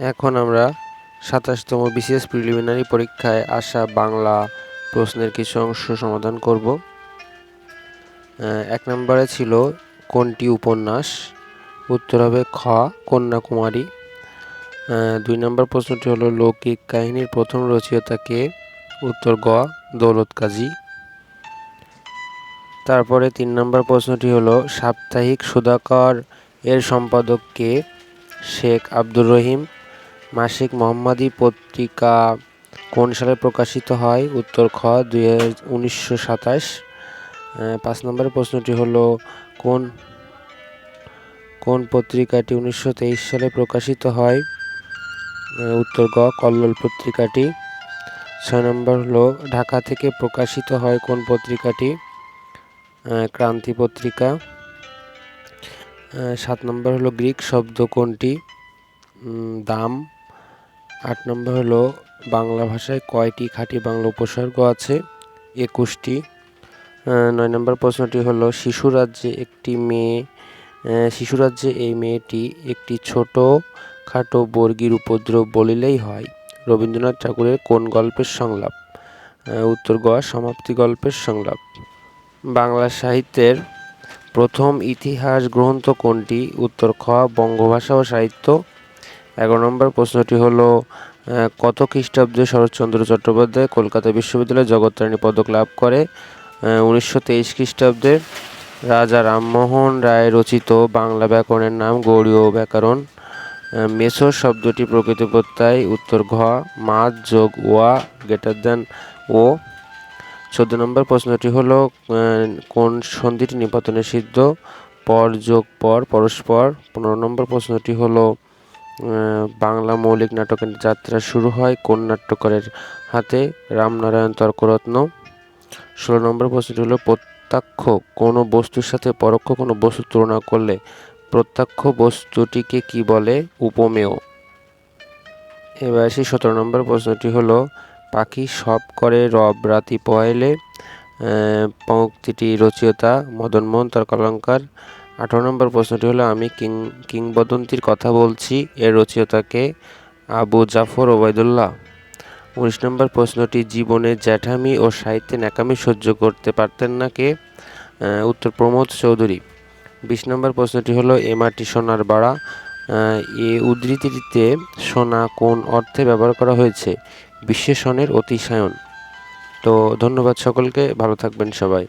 এখন আমরা ২৭তম BCS preliminary পরীক্ষায় আসা বাংলা প্রশ্নের কিছু অংশ সমাধান করব। ১ নম্বরে ছিল কোনটি উপন্যাস? উত্তর হবে খ কন্যাকুমারী। ২ নম্বর প্রশ্নটি হলো লৌকিক কাহিনীর প্রথম রচয়িতা কে? উত্তর গ দৌলত কাজী। তারপরে ৩ নম্বর প্রশ্নটি হলো সাপ্তাহিক সুধাকর এর সম্পাদক কে? শেখ আব্দুর রহিম। মাসিক মোহাম্মদী পত্রিকা কোন সালে প্রকাশিত হয়? উত্তর খ 1927। ৫ নম্বরের প্রশ্নটি হলো কোন পত্রিকাটি 1923 সালে প্রকাশিত হয়? উত্তর গ কল্লোল পত্রিকাটি। ৬ নম্বর হলো ঢাকা থেকে প্রকাশিত হয় কোন পত্রিকাটি? ক্রান্তি পত্রিকা। ৭ নম্বর হলো গ্রিক শব্দ কোনটি? দাম। ৮ নম্বর হলো বাংলা ভাষায় কয়টি খাঁটি বাংলা উপসর্গ আছে? ২১টি। ৯ নম্বর প্রশ্নটি হলো শিশুরাজ্যে এই মেয়েটি একটি ছোট খাটো বর্গীর উপদ্রব বলিলেই হয় রবীন্দ্রনাথ ঠাকুরের কোন গল্পের সংলাপ? উত্তর গ সমাপ্তি গল্পের সংলাপ। বাংলা সাহিত্যের প্রথম ইতিহাস গ্রন্থ কোনটি? উত্তর খ বঙ্গভাষা ও সাহিত্য। ১১ নম্বর প্রশ্নটি হলো কত খ্রিস্টাব্দে শরৎচন্দ্র চট্টোপাধ্যায় কলকাতা বিশ্ববিদ্যালয়ে জগত্তারিণী পদক লাভ করে? 1923 খ্রিস্টাব্দে। রাজা রামমোহন রায় রচিত বাংলা ব্যাকরণের নাম গৌড়ীয় ব্যাকরণ। মেসো শব্দটি প্রকৃত প্রত্যয়। উত্তর ঘ মাছ যোগ ওয়া গ্রেটার দ্যান ও। ১৪ নম্বর প্রশ্নটি হলো কোন সন্ধিটি নিপাতনে সিদ্ধ? পর যোগ পর পরস্পর। ১৫ নম্বর প্রশ্নটি হলো বাংলা মৌলিক নাটকের যাত্রা শুরু হয় কোন নাট্যকারের হাতে? রামনারায়ণ তর্করত্ন। ১৬ নম্বর প্রশ্নটি হলো প্রত্যক্ষ কোনো বস্তুর সাথে পরোক্ষ কোনো বস্তুর তুলনা করলে প্রত্যক্ষ বস্তুটিকে কি বলে? উপমেয়। এবার আসি ১৭ নম্বর প্রশ্নটি হলো পাখি সব করে রব রাতি পোহাইলে পঙ্ক্তিটি রচয়িতা মদনমোহন তর্কালঙ্কার। ১৮ নম্বর প্রশ্নটি হলো আমি কিংবদন্তির কথা বলছি এর রচয়িতাকে? আবু জাফর ওবায়দুল্লাহ। ১৯ নম্বর প্রশ্নটি জীবনে জ্যাঠামি ও সাহিত্যে ন্যাকামি সহ্য করতে পারতেন না কে? উত্তর প্রমোদ চৌধুরী। ২০ নম্বর প্রশ্নটি হলো এ মাটি সোনার বাড়া এ উদ্ধৃতিটিতে সোনা কোন অর্থে ব্যবহার করা হয়েছে? বিশেষণের অতিশায়ন। তো ধন্যবাদ সকলকে, ভালো থাকবেন সবাই।